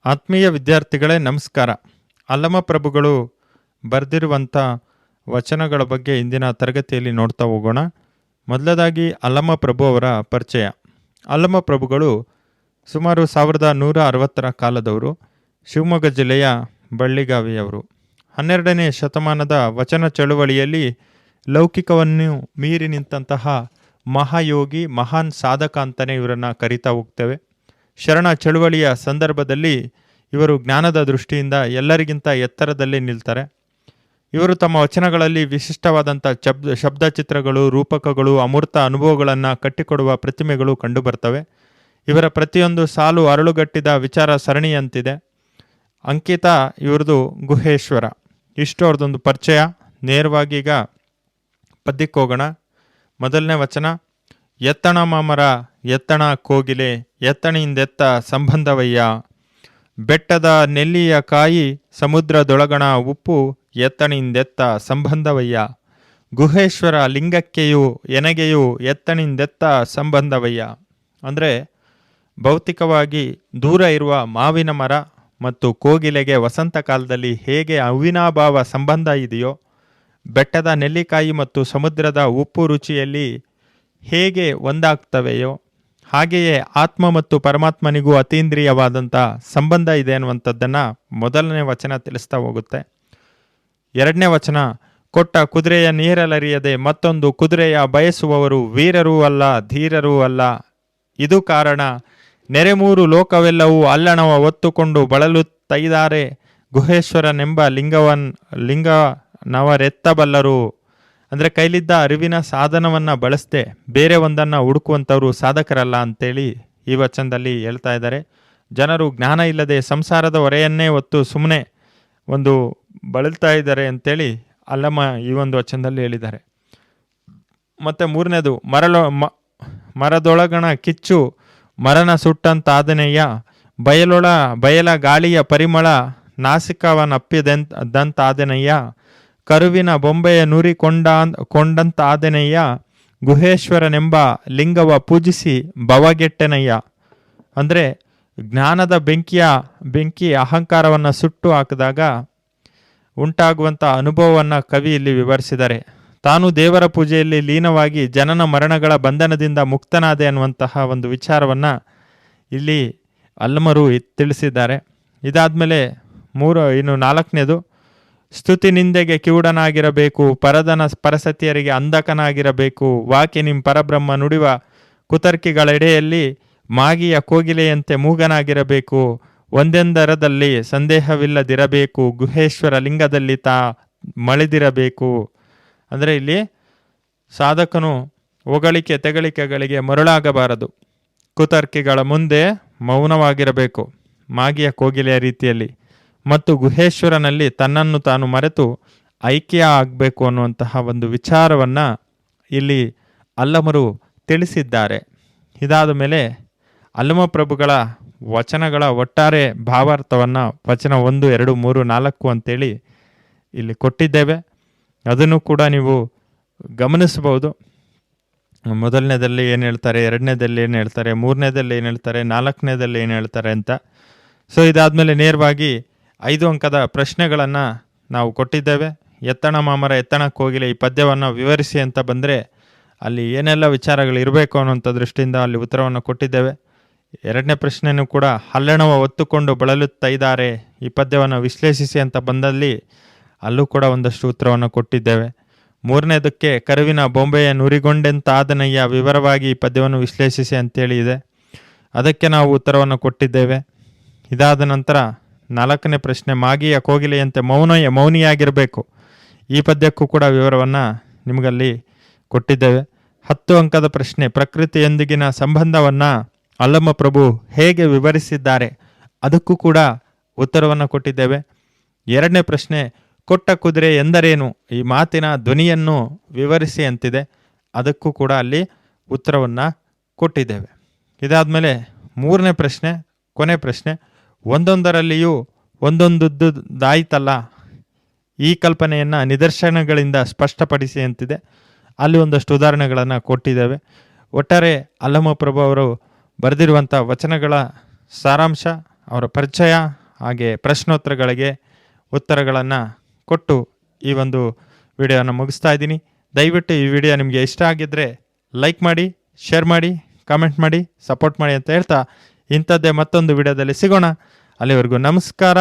ಆತ್ಮೀಯ ವಿದ್ಯಾರ್ಥಿಗಳೇ ನಮಸ್ಕಾರ. ಅಲ್ಲಮ ಪ್ರಭುಗಳು ಬರೆದಿರುವಂಥ ವಚನಗಳ ಬಗ್ಗೆ ಇಂದಿನ ತರಗತಿಯಲ್ಲಿ ನೋಡ್ತಾ ಹೋಗೋಣ. ಮೊದಲದಾಗಿ ಅಲ್ಲಮ ಪ್ರಭು ಅವರ ಪರಿಚಯ. ಅಲ್ಲಮ ಪ್ರಭುಗಳು ಸುಮಾರು 1160ರ ಕಾಲದವರು. ಶಿವಮೊಗ್ಗ ಜಿಲ್ಲೆಯ ಬಳ್ಳಿಗಾವಿಯವರು. 12ನೇ ಶತಮಾನದ ವಚನ ಚಳುವಳಿಯಲ್ಲಿ ಲೌಕಿಕವನ್ನು ಮೀರಿ ನಿಂತಹ ಮಹಾಯೋಗಿ, ಮಹಾನ್ ಸಾಧಕ ಅಂತಲೇ ಇವರನ್ನು ಕರಿತಾ ಹೋಗ್ತೇವೆ. ಶರಣ ಚಳುವಳಿಯ ಸಂದರ್ಭದಲ್ಲಿ ಇವರು ಜ್ಞಾನದ ದೃಷ್ಟಿಯಿಂದ ಎಲ್ಲರಿಗಿಂತ ಎತ್ತರದಲ್ಲಿ ನಿಲ್ತಾರೆ. ಇವರು ತಮ್ಮ ವಚನಗಳಲ್ಲಿ ವಿಶಿಷ್ಟವಾದಂಥ ಶಬ್ದ ಚಿತ್ರಗಳು, ರೂಪಕಗಳು, ಅಮೂರ್ತ ಅನುಭವಗಳನ್ನು ಕಟ್ಟಿಕೊಡುವ ಪ್ರತಿಮೆಗಳು ಕಂಡುಬರ್ತವೆ. ಇವರ ಪ್ರತಿಯೊಂದು ಸಾಲು ಅರಳುಗಟ್ಟಿದ ವಿಚಾರ ಸರಣಿಯಂತಿದೆ. ಅಂಕಿತ ಇವ್ರದ್ದು ಗುಹೇಶ್ವರ. ಇಷ್ಟು ಅವ್ರದ್ದೊಂದು ಪರಿಚಯ. ನೇರವಾಗಿ ಈಗ ಪದ್ಯಕ್ಕೆ ಹೋಗೋಣ. ಮೊದಲನೇ ವಚನ: ಎತ್ತಣ ಮಾಮರ ಎತ್ತಣ ಕೋಗಿಲೆ, ಎತ್ತಣಿಂದೆತ್ತ ಸಂಬಂಧವಯ್ಯ. ಬೆಟ್ಟದ ನೆಲ್ಲಿಯ ಕಾಯಿ, ಸಮುದ್ರದೊಳಗಣ ಉಪ್ಪು, ಎತ್ತಣಿಂದೆತ್ತ ಸಂಬಂಧವಯ್ಯ. ಗುಹೇಶ್ವರ ಲಿಂಗಕ್ಕೆಯು ಎನಗೆಯು, ಎತ್ತಣಿಂದೆತ್ತ ಸಂಬಂಧವಯ್ಯ. ಅಂದರೆ ಭೌತಿಕವಾಗಿ ದೂರ ಇರುವ ಮಾವಿನ ಮರ ಮತ್ತು ಕೋಗಿಲೆಗೆ ವಸಂತ ಕಾಲದಲ್ಲಿ ಹೇಗೆ ಅವಿನಾಭಾವ ಸಂಬಂಧ ಇದೆಯೋ, ಬೆಟ್ಟದ ನೆಲ್ಲಿಕಾಯಿ ಮತ್ತು ಸಮುದ್ರದ ಉಪ್ಪು ರುಚಿಯಲ್ಲಿ ಹೇಗೆ ಒಂದಾಗ್ತವೆಯೋ, ಹಾಗೆಯೇ ಆತ್ಮ ಮತ್ತು ಪರಮಾತ್ಮನಿಗೂ ಅತೀಂದ್ರಿಯವಾದಂಥ ಸಂಬಂಧ ಇದೆ ಅನ್ನುವಂಥದ್ದನ್ನು ಮೊದಲನೇ ವಚನ ತಿಳಿಸ್ತಾ ಹೋಗುತ್ತೆ. ಎರಡನೇ ವಚನ: ಕೊಟ್ಟ ಕುದುರೆಯ ನೀರಲರಿಯದೆ ಮತ್ತೊಂದು ಕುದುರೆಯ ಬಯಸುವವರು ವೀರರೂ ಅಲ್ಲ ಧೀರರೂ ಅಲ್ಲ. ಇದು ಕಾರಣ ನೆರೆಮೂರು ಲೋಕವೆಲ್ಲವೂ ಅಲ್ಲಣವ ಒತ್ತುಕೊಂಡು ಬಳಲುತ್ತೈದಾರೆ. ಗುಹೇಶ್ವರನೆಂಬ ಲಿಂಗನವರೆತ್ತಬಲ್ಲರು. ಅಂದರೆ ಕೈಲಿದ್ದ ಅರಿವಿನ ಸಾಧನವನ್ನು ಬಳಸದೆ ಬೇರೆ ಒಂದನ್ನು ಹುಡುಕುವಂಥವ್ರು ಸಾಧಕರಲ್ಲ ಅಂತೇಳಿ ಈ ವಚನದಲ್ಲಿ ಹೇಳ್ತಾ ಇದ್ದಾರೆ. ಜನರು ಜ್ಞಾನ ಇಲ್ಲದೆ ಸಂಸಾರದ ಹೊರೆಯನ್ನೇ ಹೊತ್ತು ಸುಮ್ಮನೆ ಒಂದು ಬಳಲ್ತಾ ಇದ್ದಾರೆ ಅಂತೇಳಿ ಅಲ್ಲಮ್ಮ ಈ ಒಂದು ವಚನದಲ್ಲಿ ಹೇಳಿದ್ದಾರೆ. ಮತ್ತು ಮೂರನೇದು: ಮರದೊಳಗಣ ಕಿಚ್ಚು ಮರನ ಸುಟ್ಟಂತಾದನೆಯ, ಬಯಲ ಗಾಳಿಯ ಪರಿಮಳ ನಾಸಿಕವನಪ್ಪಿದಂತಾದನೆಯ, ಕರುವಿನ ಬೊಂಬೆಯ ಕೊಂಡಂತಾದನೆಯ, ಗುಹೇಶ್ವರನೆಂಬ ಲಿಂಗವ ಪೂಜಿಸಿ ಭವಗೆಟ್ಟೆನಯ್ಯ. ಅಂದರೆ ಜ್ಞಾನದ ಬೆಂಕಿ ಅಹಂಕಾರವನ್ನು ಸುಟ್ಟು ಹಾಕಿದಾಗ ಉಂಟಾಗುವಂಥ ಅನುಭವವನ್ನು ಕವಿ ಇಲ್ಲಿ ವಿವರಿಸಿದ್ದಾರೆ. ತಾನು ದೇವರ ಪೂಜೆಯಲ್ಲಿ ಲೀನವಾಗಿ ಜನನ ಮರಣಗಳ ಬಂಧನದಿಂದ ಮುಕ್ತನಾದೆ ಅನ್ನುವಂತಹ ಒಂದು ವಿಚಾರವನ್ನು ಇಲ್ಲಿ ಅಲ್ಲಮರು ತಿಳಿಸಿದ್ದಾರೆ. ಇದಾದಮೇಲೆ ನಾಲ್ಕನೇದು: ಸ್ತುತಿ ನಿಂದೆಗೆ ಕಿವುಡನಾಗಿರಬೇಕು, ಪರಸತಿಯರಿಗೆ ಅಂಧಕನಾಗಿರಬೇಕು. ವಾಕಿ ನಿಮ್ಮ ಪರಬ್ರಹ್ಮ ನುಡಿವ ಕುತರ್ಕಿಗಳೆಡೆಯಲ್ಲಿ ಮಾಗಿಯ ಕೋಗಿಲೆಯಂತೆ ಮೂಗನಾಗಿರಬೇಕು. ಒಂದೆಂದರದಲ್ಲಿ ಸಂದೇಹವಿಲ್ಲದಿರಬೇಕು, ಗುಹೇಶ್ವರ ಲಿಂಗದಲ್ಲಿ ಮಳೆದಿರಬೇಕು. ಅಂದರೆ ಇಲ್ಲಿ ಸಾಧಕನು ಹೊಗಳಿಕೆ ತೆಗಳಿಕೆಗಳಿಗೆ ಮರುಳಾಗಬಾರದು. ಕುತರ್ಕಿಗಳ ಮುಂದೆ ಮೌನವಾಗಿರಬೇಕು, ಮಾಗಿಯ ಕೋಗಿಲೆಯ ರೀತಿಯಲ್ಲಿ. ಮತ್ತು ಗುಹೇಶ್ವರನಲ್ಲಿ ತನ್ನನ್ನು ತಾನು ಮರೆತು ಐಕ್ಯ ಆಗಬೇಕು ಅನ್ನುವಂತಹ ಒಂದು ವಿಚಾರವನ್ನು ಇಲ್ಲಿ ಅಲ್ಲಮರು ತಿಳಿಸಿದ್ದಾರೆ. ಇದಾದ ಮೇಲೆ ಅಲ್ಲಮ ಪ್ರಭುಗಳ ವಚನಗಳ ಒಟ್ಟಾರೆ ಭಾವಾರ್ಥವನ್ನು ವಚನ 1, 2, 3, 4 ಅಂತೇಳಿ ಇಲ್ಲಿ ಕೊಟ್ಟಿದ್ದೇವೆ. ಅದನ್ನು ಕೂಡ ನೀವು ಗಮನಿಸಬಹುದು. ಮೊದಲನೇದಲ್ಲಿ ಏನು ಹೇಳ್ತಾರೆ, ಎರಡನೇದಲ್ಲಿ ಏನು ಹೇಳ್ತಾರೆ, ಮೂರನೇದಲ್ಲಿ ಏನು ಹೇಳ್ತಾರೆ, ನಾಲ್ಕನೇದಲ್ಲಿ ಏನು ಹೇಳ್ತಾರೆ ಅಂತ. ಸೊ ಇದಾದಮೇಲೆ ನೇರವಾಗಿ 5 ಅಂಕದ ಪ್ರಶ್ನೆಗಳನ್ನು ನಾವು ಕೊಟ್ಟಿದ್ದೇವೆ. ಎತ್ತಣ ಮಾಮರ ಎತ್ತಣ ಕೋಗಿಲೆ ಈ ಪದ್ಯವನ್ನು ವಿವರಿಸಿ ಅಂತ ಬಂದರೆ ಅಲ್ಲಿ ಏನೆಲ್ಲ ವಿಚಾರಗಳು ಇರಬೇಕು ಅನ್ನೋಂಥ ದೃಷ್ಟಿಯಿಂದ ಅಲ್ಲಿ ಉತ್ತರವನ್ನು ಕೊಟ್ಟಿದ್ದೇವೆ. ಎರಡನೇ ಪ್ರಶ್ನೆಯೂ ಕೂಡ ಹಲ್ಲಣವ ಒತ್ತುಕೊಂಡು ಬಳಲುತ್ತೈದಾರೆ ಈ ಪದ್ಯವನ್ನು ವಿಶ್ಲೇಷಿಸಿ ಅಂತ ಬಂದಲ್ಲಿ ಅಲ್ಲೂ ಕೂಡ ಒಂದಷ್ಟು ಉತ್ತರವನ್ನು ಕೊಟ್ಟಿದ್ದೇವೆ. ಮೂರನೇದಕ್ಕೆ ಕರುವಿನ ಬೊಂಬೆಯ ನುರಿಗೊಂಡೆಂತಾದನಯ್ಯ ವಿವರವಾಗಿ ಈ ಪದ್ಯವನ್ನು ವಿಶ್ಲೇಷಿಸಿ ಅಂತೇಳಿ ಇದೆ, ಅದಕ್ಕೆ ನಾವು ಉತ್ತರವನ್ನು ಕೊಟ್ಟಿದ್ದೇವೆ. ಇದಾದ ನಂತರ 4ನೇ ಪ್ರಶ್ನೆ: ಮಾಗಿಯ ಕೋಗಿಲೆಯಂತೆ ಮೌನಿಯಾಗಿರಬೇಕು ಈ ಪದ್ಯಕ್ಕೂ ಕೂಡ ವಿವರವನ್ನು ನಿಮಗಲ್ಲಿ ಕೊಟ್ಟಿದ್ದೇವೆ. 10 ಅಂಕದ ಪ್ರಶ್ನೆ: ಪ್ರಕೃತಿಯೊಂದಿಗಿನ ಸಂಬಂಧವನ್ನು ಅಲ್ಲಮ ಪ್ರಭು ಹೇಗೆ ವಿವರಿಸಿದ್ದಾರೆ ಅದಕ್ಕೂ ಕೂಡ ಉತ್ತರವನ್ನು ಕೊಟ್ಟಿದ್ದೇವೆ. 2ನೇ ಪ್ರಶ್ನೆ: ಕೊಟ್ಟ ಕುದುರೆ ಎಂದರೇನು ಈ ಮಾತಿನ ಧ್ವನಿಯನ್ನು ವಿವರಿಸಿ ಅಂತಿದೆ, ಅದಕ್ಕೂ ಕೂಡ ಅಲ್ಲಿ ಉತ್ತರವನ್ನು ಕೊಟ್ಟಿದ್ದೇವೆ. ಇದಾದಮೇಲೆ 3ನೇ ಪ್ರಶ್ನೆ, ಕೊನೆ ಪ್ರಶ್ನೆ: ಒಂದೊಂದರಲ್ಲಿಯೂ ಒಂದೊಂದುದಾಯ್ತಲ್ಲ ಈ ಕಲ್ಪನೆಯನ್ನು ನಿದರ್ಶನಗಳಿಂದ ಸ್ಪಷ್ಟಪಡಿಸಿ ಅಂತಿದೆ, ಅಲ್ಲಿ ಒಂದಷ್ಟು ಉದಾಹರಣೆಗಳನ್ನು ಕೊಟ್ಟಿದ್ದೇವೆ. ಒಟ್ಟಾರೆ ಅಲ್ಲಮ ಪ್ರಭು ಅವರು ಬರೆದಿರುವಂಥ ವಚನಗಳ ಸಾರಾಂಶ ಅವರ ಪರಿಚಯ ಹಾಗೆ ಪ್ರಶ್ನೋತ್ತರಗಳಿಗೆ ಉತ್ತರಗಳನ್ನು ಕೊಟ್ಟು ಈ ಒಂದು ವಿಡಿಯೋನ ಮುಗಿಸ್ತಾ ಇದ್ದೀನಿ. ದಯವಿಟ್ಟು ಈ ವಿಡಿಯೋ ನಿಮಗೆ ಇಷ್ಟ ಆಗಿದ್ದರೆ ಲೈಕ್ ಮಾಡಿ, ಶೇರ್ ಮಾಡಿ, ಕಾಮೆಂಟ್ ಮಾಡಿ, ಸಪೋರ್ಟ್ ಮಾಡಿ ಅಂತ ಹೇಳ್ತಾ ಇಂಥದ್ದೇ ಮತ್ತೊಂದು ವಿಡಿಯೋದಲ್ಲಿ ಸಿಗೋಣ. ಅಲ್ಲಿವರೆಗೂ ನಮಸ್ಕಾರ.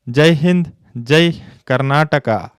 ಜೈ ಹಿಂದ್, ಜೈ ಕರ್ನಾಟಕ.